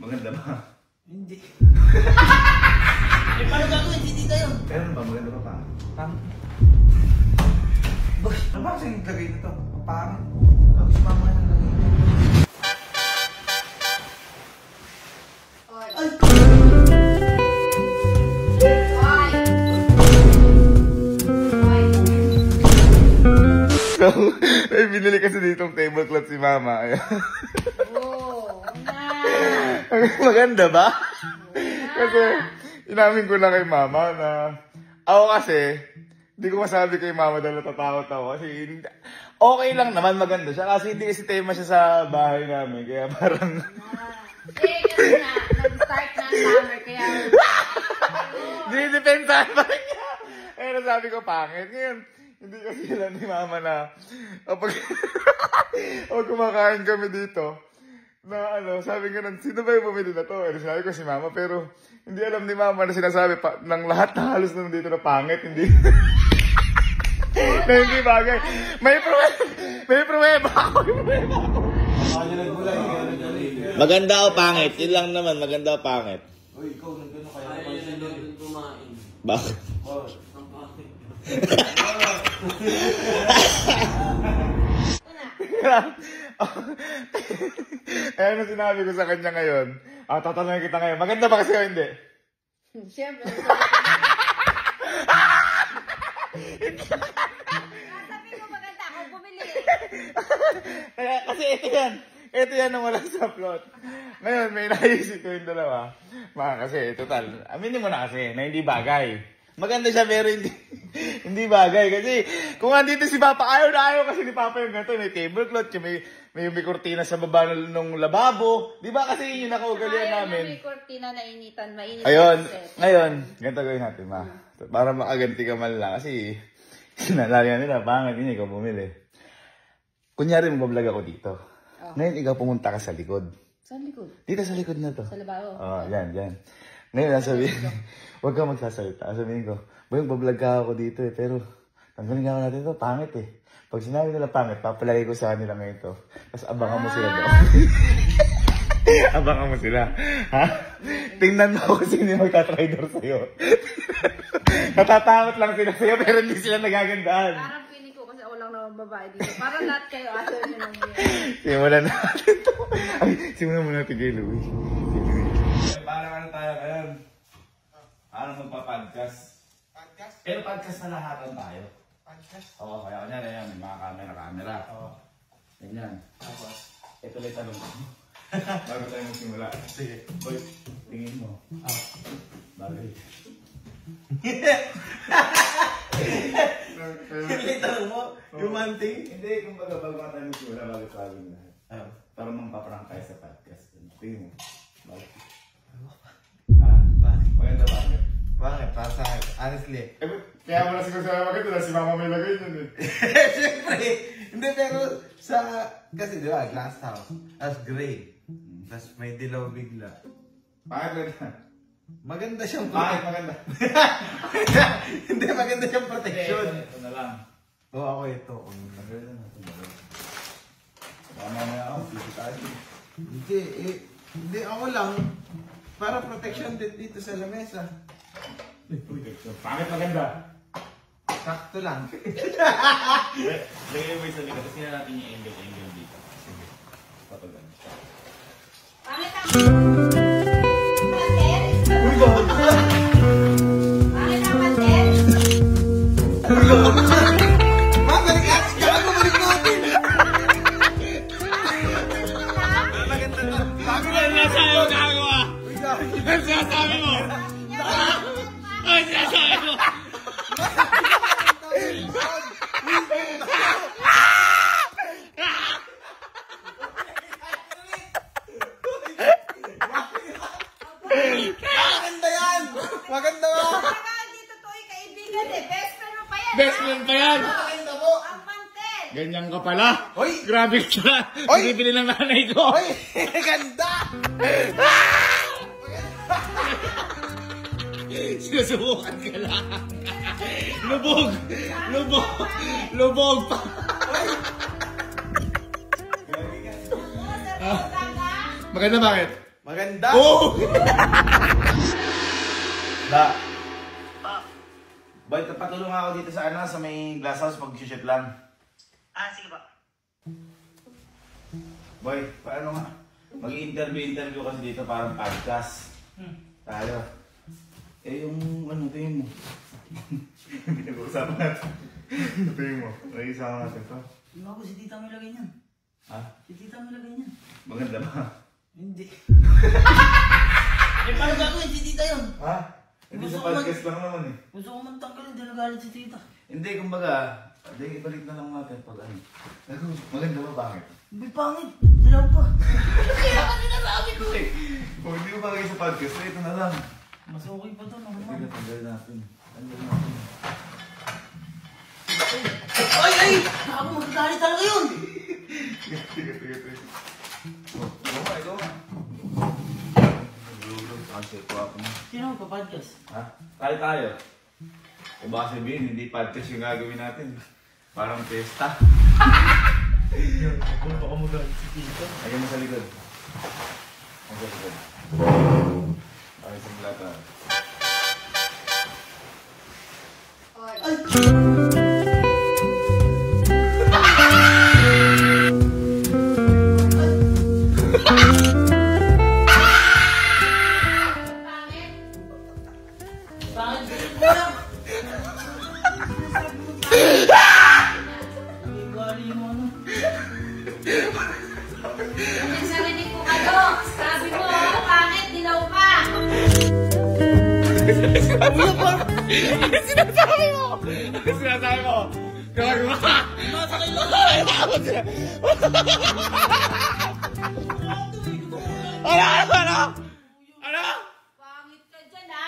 Maganda ba? Hindi. Eh, paano gagawin? Hindi tayo. Pero ba? Maganda ba pa? Pang? Boy, ano ba kasing lagay nito? Pangit. Tapos si mama nang lagay nito. Ay! Ay, binili kasi ditong tablecloth si mama. Oo. Maganda ba? Kasi, inamin ko na kay mama na ako kasi, hindi ko masabi kay mama dahil natatakot ako. Kasi, okay lang naman, maganda siya. Kasi hindi kasi tema siya sa bahay namin. Kaya parang... Eh, kasi nga, nag-start na ang summer, kaya... Dinidepensahan pa rin niya. Kaya nasabi ko, pangit. Ngayon, hindi kasi alam ni mama na kapag kumakain kami dito, na ano, sabi nga nun, sino ba yung bumili na to? Eh, sinabi ko si mama, pero hindi alam ni mama na sinasabi pa, ng lahat na halos na nandito na pangit, hindi. Na hindi bagay. May pruweba ako. Maganda o pangit? Yun lang naman, maganda o pangit? Uy, ikaw, nagano kaya? Ayaw na doon kumain. Bakit? Oh, ang pangit. Ayan ang sinabi ko sa kanya ngayon. Tatanungin kita ngayon. Maganda ba kasi o hindi? Siyempre. Sabi ko maganda ako bumili. Kaya, kasi ito yan. Ito yan ang wala sa plot. Ngayon, may naisip ko yung dalawa. Kasi, total, aminin mo na kasi na hindi bagay. Maganda siya pero hindi bagay. Kasi kung andito si Papa, ayaw kasi ni Papa yung ganito. May tablecloth, may kurtina sa baba ng lababo. Di ba kasi yun yung nakaugalian namin? May kurtina na initan, mainit. Ayun, ngayon, ganito gawin natin, ma. Para makaganti ka man lang. Kasi sinalagyan nila, pangit yun, ikaw bumili. Kunyari, mabablog ako dito. Ngayon, ikaw pumunta ka sa likod. Saan likod? Dito sa likod na to. Sa lababo? Oo, yan. Ngayon, sabihin, huwag kang magsasalita. Sabihin ko, boy, bablog ka ako dito eh, pero tanggalin ka natin ito, pangit eh. Pag sinabi nila pangit, papalagay ko sa kanila ngayon ito. Tapos abangan mo sila doon. Abangan mo sila. Ha? Tingnan mo kung sino yung magtatraidor sa'yo. Natatakot lang sila sa'yo, pero hindi sila nagagandaan. Parang piling ko kasi ako lang naman babae dito. Parang lahat kayo ayaw nyo lang yun. Simulan natin ito. Ay, simulan mo natin kay Louie. Parang ano tayo ngayon? Parang magpa-podcast. Podcast? Pero podcast na lahatan tayo. Podcast? Oo, kaya kanyan, ayan, may mga camera. Oo. Ganyan. Tapos? Ito lang tanong mo. Bago tayo magsimula. Sige. Boy, tingin mo. Bagay. Hindi tanong mo? Yung manting? Hindi, kumbaga bago tayo magsimula, bago lahat. Para mampaparang tayo sa podcast. Tingin mo. Bakit? Maganda bakit? Bakit? Para sa akin. Honestly. Kaya mo na siguro sa maganda na si mama may lagay nun eh. Siyempre. Hindi, pero sa... Kasi di ba, glass house. Tapos gray. Tapos may dilaw bigla. Bakit ganda? Maganda siyang Bakit maganda? Hindi, maganda siyang protection. Ito na lang. Oo, ako ito. Maganda na ito. Mamaya ako, tayo. Hindi, ako lang. Para protection din dito sa lamesa. Bakit maganda? Sakto lang. Lagay mo yung sa likod. Kasi na natin yung angle dito. Sige. Patagan. Pangit ang... Pantel? Uy, God! Pangit ang pantel? Mabalik ka! Kaya bumalik natin! Maganda na. Bago na sinasabi mo gagawa! Ang sinasabi mo! Ang sinasabi mo! Maganda yan! Maganda mo! Dito to ay kaibigan eh. Best friend mo pa yan. Best friend pa yan! Maganda mo! Ang pantel. Ganyan ka pala! Hoy! Grabe ka! Hoy! Binibili ng nanay ko! Hoy! Ganda! Sinusubukan ka lang! Lubog! Lubog! Lubog pa! Maganda bakit? Maganda. Oh! Da. Boy, patulong ako dito sa sa may glass house mag-shoot lang. Sige ba? Boy, paano nga? Mag-interview kasi dito parang podcast. Tayo. Yung tingin mo? Hindi nag-uusapan natin. Tingin mo, nag-isama natin to. Yung ako, si tita mo ilagay niyan. Ha? Si tita mo ilagay niyan. Maganda ba? Hindi. Paano gagawin? Si tita yun. Ha? Hindi sa podcast lang naman eh. Gusto ko man tanggalin, hindi nagalit si tita. Hindi, kumbaga, ibalik na lang natin pag maganda ba bakit? Hindi pangit. Dilaw pa. Kaya ka sinasabi ko eh. Kung hindi mo bagay sa podcast, ito na lang. Mas okay pa to, normal. Sige, tanggalin natin. Tanggalin natin. Ay! Gago, magagalit talaga yun! Sige. Ikaw nga. Kasi ko ako na. Sino magpa-podcast? Ha? Tayo. O baka sabihin, hindi podcast yung gagawin natin. Parang pesta. Baka magalit si tita. Ayun mo sa likod. Ayun sa likod. Ayun sa plata. Pangit ka rin mo lang. Gali mo ano. Nagsarinig ko kayo. Sabi mo, pangit, dilaw pa. Sinasabi mo! Sinasabi mo! Gago ka! Masakay lang. Ano? Pangit ka dyan, ha?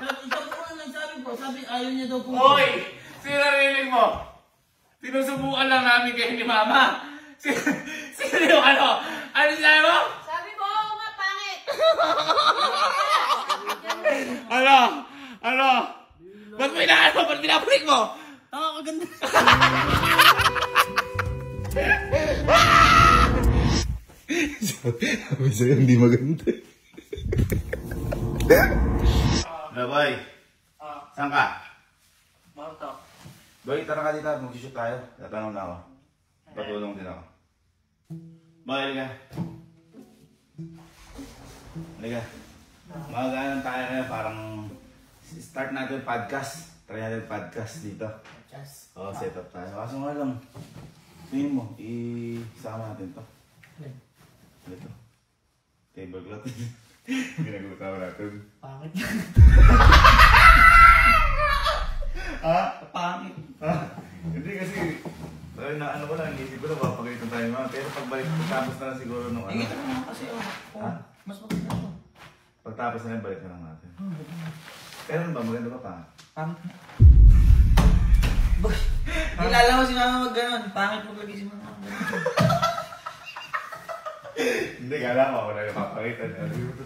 Ikaw po na nagsabi po. Sabi ayaw niya daw po. Hoy! Sinarinig mo! Sinusubukan lang namin kayo ni Mama! Sino yung ano? Ano sinabi mo? Sabi mo, oo nga, pangit. Ano? Ba't mo inaano? Ba't pinapalik mo? Kaganda. Sabi sa'yo, hindi maganda. Boy. Saan ka? Marta. Boy, tara ka dito. Mag-shoot tayo. Tatanong na ako. Patulong din ako. Boy, halika. Halika. Mag-aanan tayo ngayon. Parang start natin podcast. Try natin podcast dito. Yes. Oo, set up tayo. Kaso nga lang, tingin mo, isama natin to. Ito. Tablecloth. Ginagawa natin. Pangit. Ha? Pangit. Hindi kasi, dahil na ano ko lang, isip ko na papagalitan tayo mga. Pero pagbalik, pagtapos na lang siguro nung ano. Ito naman kasi Ha? mas maganda to. Pagtapos na lang, balik na lang natin. Pero ano ba, maganda ba pa? Pangit na. Boy, kilala mo si mama mag ganon. Pangit mo lagi si mama. Hindi, kala ko ako na napapakita. Hindi ko ito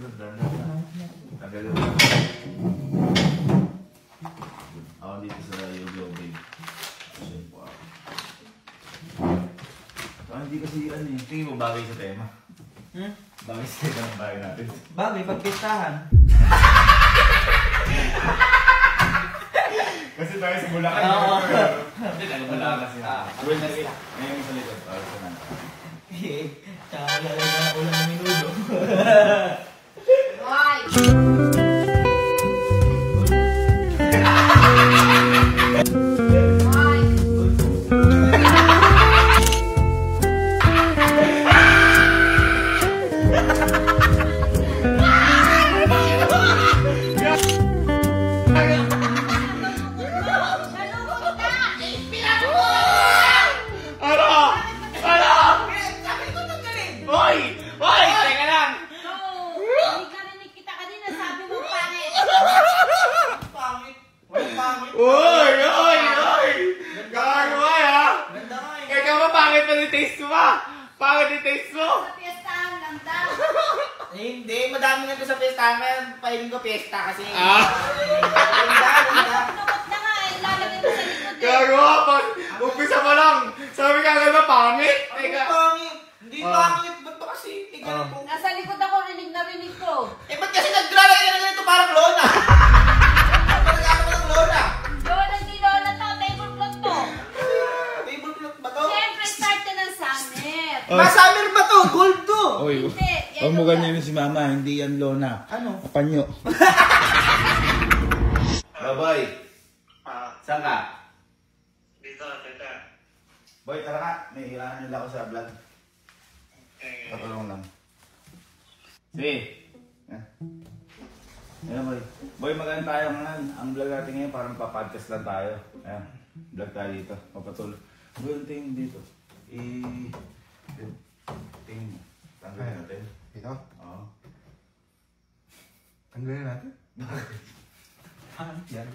tagal yun. Ako dito sa Yogo Babe. Kasi po ako. Hindi kasi ano eh. Tingin mo bagay sa tema. Bagay sa tema ng bagay natin. Bagay, pagpistahan. Kasi tayo sa Bulacan. Oo. Hindi, tayo Bulacan kasi. Well, ngayon sa likod. Para sa nanta. Tsaka lalagay ka na ulam ng minudo. Hoy! Hoy! Nalungkot ka! Ano? Hoy! Teka lang! So, hindi ka rinig kita kanina, sabi mo pangit. Pangit. Wala pangit. Uy! Gago ka ha? Ganda nga eh. Ikaw ba pangit pa ni taste mo ba? Pangit ni taste mo? Sa piyestahan lang daw. Hindi, madami nga doon sa piyestahan. Kaya pahiling ko piyesta kasi. Pinukot na nga eh, lalagay mo sa likod eh. Gago ka pa! Umpisa mo lang! Sabi ka agad ba pangit? Ano pangit? Hindi pangit. Ba't ba kasi Nasa likod ako, rinig na rinig ko. Eh, ba't kasi naglalagay na ganito parang lona? Naglalagay ko ng lona. Lola, di lola to, tablecloth to. Tablecloth ba to? Siyempre, start ka ng summer. Masamir ba to? Gold to! Oy, Hindi, yan huwag mo yung- ganyan si mama, hindi yan lona. Ano? Panyo. Baboy, saan ka? Dito, tita. Boy, tara ka. May kailangan nila ako sa vlog. Patulong lang. Sige. Ayan, boy. Boy, maganda tayo ngayon. Ang vlog natin ngayon parang pa-podcast lang tayo. Ayan, vlog tayo dito. Papatuloy. Boy, yung tingin dito. Tingin mo. Tanggalin natin. Ito? Oo. Tanggalin natin. Yan.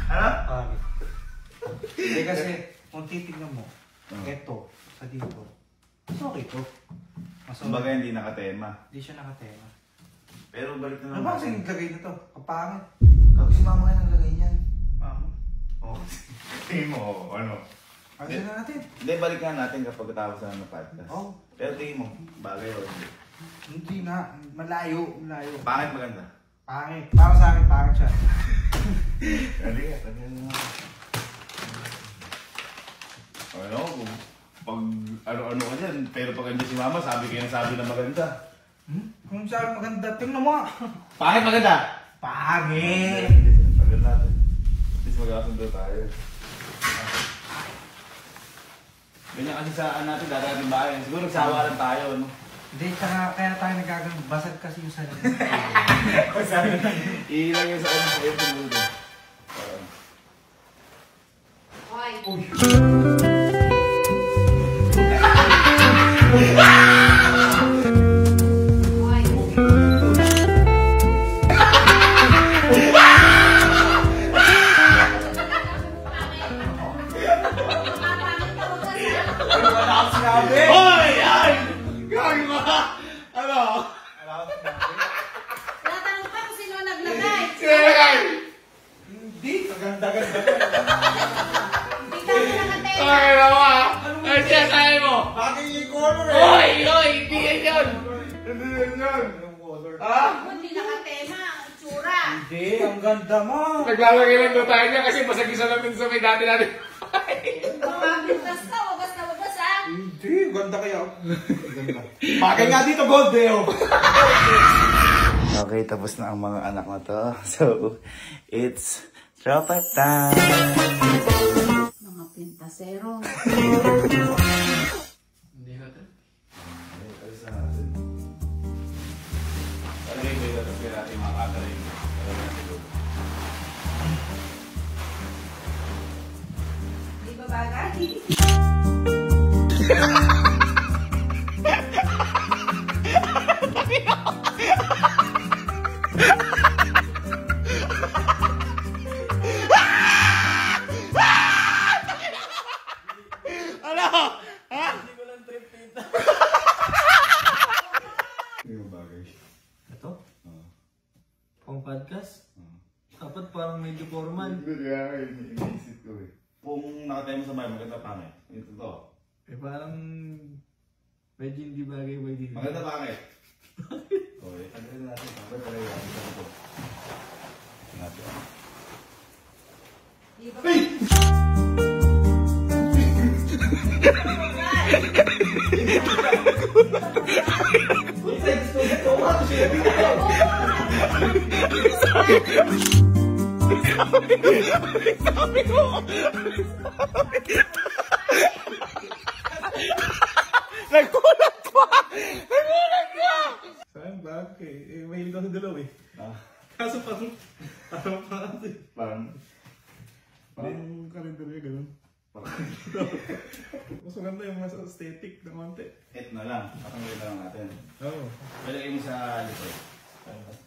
Ano? Hindi kasi, kung titignan mo, Oh. eto, sa dito, mas okay to. Mas okay. Kumbaga hindi nakatema. Hindi siya nakatema. Pero balik na Ano naman. ba kasi naglagay nito? Kapangit. Kapag si mama kayo naglagay niyan. Mama. Oo. Tingin mo, ano? Ano na natin? Hindi, balikan natin kapag tapos na ng podcast. Oo. Pero tingin mo, bagay o hindi? Hindi na. Malayo. Malayo. Pangit maganda. Pangit. Para sa akin, pangit siya. Hindi ka, tagyan na. Ano, pag ano-ano ka dyan, pero pag andyan si mama, sabi kayo sabi na maganda. Kung saan maganda, tingnan mo. Pangit maganda! Pangit! Tagal natin. At least magkasundo tayo. Ganyan kasi sa natin, dadating bahay. Siguro nagsawa lang tayo, no? Hindi, kaya tayo nagagano. Basag kasi yung sarili. Iilang yun sa ano sa aircon dito. Hoy. Hoy. Wala akong sinabi! Hoy! Ay! Gawin mo ka! Ano? Wala akong sinabi. Tinatanong pa kung sino ang naglagay. Sinagay! Hindi, maganda-ganda. Hindi ka na nakatema. Ay, mama! Ay, sinasabi mo! Bagay yung color eh! Hoy! Hoy! Hindi yan yun! Hindi yan yan! Yung color. Ako hindi nakatema. Ang itsura. Hindi, ang ganda mo! Naglalagay lang doon tayo niya kasi masagisa namin sa may dati natin. Wagas na, wagas na, wagas ah. Hindi, ganda kaya. Ganda. Bagay nga dito, gold eh! Oh. Okay, tapos na ang mga anak na to. So, it's tropa time! Mga pintasero. Hindi natin. Alis na natin. Alay, may tapos kaya natin mga katarin. Di ba bagay? Yung bagay. Ito? Pang podcast? Dapat parang medyo formal. Hindi kaya iniisip ko eh. Kung nakatayo mo sa bahay, maganda pangit. Ito to. Eh parang medyo hindi bagay ba dito. Maganda pangit. Okay, tanggalin natin. Tanggalin talaga yan. Ito to. Natin. Di ba? Nagulat pa! Nagulat ka! Saan bagay? Eh, mahilig ako sa dalaw eh. Ah, Kaso parang parang parang... parang karinderya ganun. Mas maganda yung mas aesthetic na konti. Hit na lang. Patanggalin na lang natin. Oo. Palagay mo sa likod.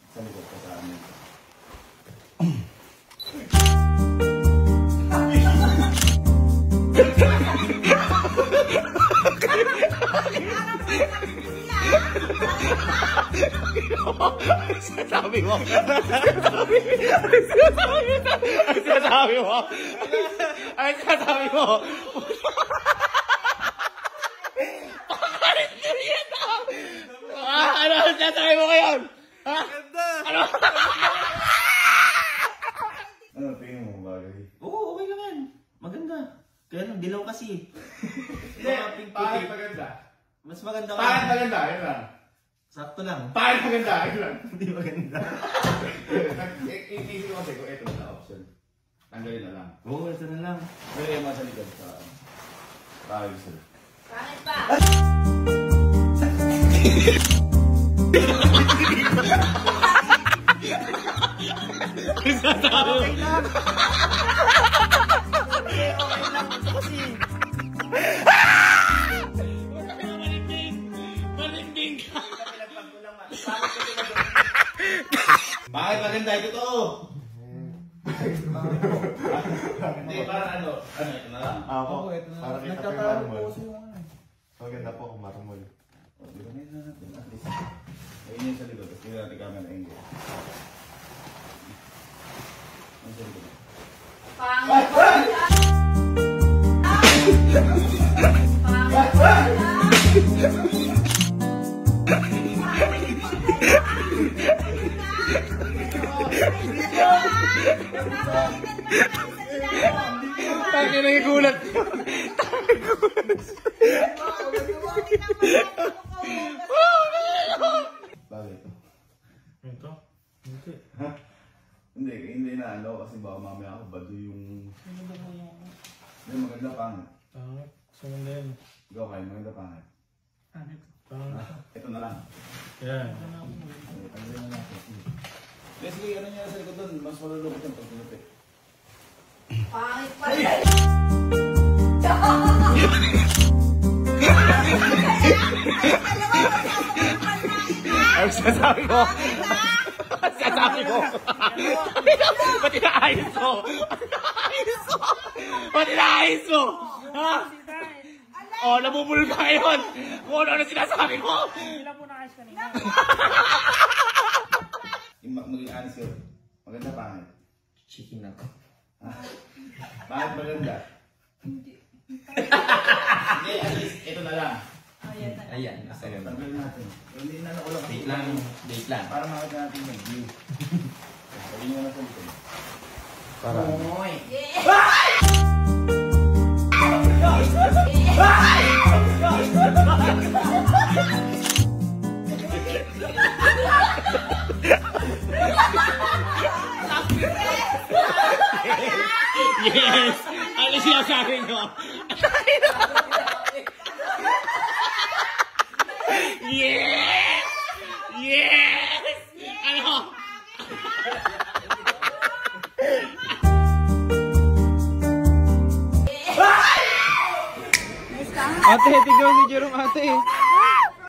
Sa likod ka sa amin. Sabi mo. Sabi mo. Ay, sabi mo. Pakalit na yan. Ano ang sinasabi mo ngayon? Ha? Ano? Ano tingin mo bagay? Oo, okay lang yan. Maganda. Kaya lang, dilaw kasi. Hindi, pangit maganda. Mas maganda ka. Pangit maganda, yun lang. Sakto lang. Pangit maganda, yun lang. Hindi maganda. Iisip ko kasi kung ito na option. Tanggalin na lang. Oo, ito na lang. Pero yung mga sa likod sa... Bakit gusto? Bakit pa? Bakit maganda? Ito to! Hindi, parang ano? Ano, ito na lang. Ako, ito na lang. para kita po yung Nagtatalo marmol. po kasi yung ano. Maganda po kung marmol. Di ba ngayon na natin? At least. Ayun yung sa likod. Tapos tingnan natin camera angle. Ang sa likod. Pangit pa. Pangit pa. Tangin na yung gulat. Bakit? Ito? Hindi. Hindi na ano kasi baka mamaya ako bado yung... Hindi, maganda pangit. Pangit. Sumanda yun. Ikaw kayo, maganda pangit. Pangit. Ito na lang. Yan. Tanggalin na natin. Yes, sige, ano niya sa likod doon? Mas malulungkot yung pagpilipit. Pangit pa. Ang sasabi ko! Ang sasabi ko! Ba't inaayos mo? Ba't inaayos mo? Ha? Oh, nabubulga yun! Kung ano sinasabi ko! Ilan po na kayo kanina? Yung maging honest yun. Maganda pangit. Chicken ako. Bakit maganda? Hindi, at least, ito na lang. Ayan. Tanggalin natin. Hindi na ako lang. Date lang. Date lang. Para makita natin yung view. Sabi nyo na sa likod. Para. Oy! Yes! Ano siya sabi nyo? Yes! Yes! Ano? Ate, tignan si Jerome ate.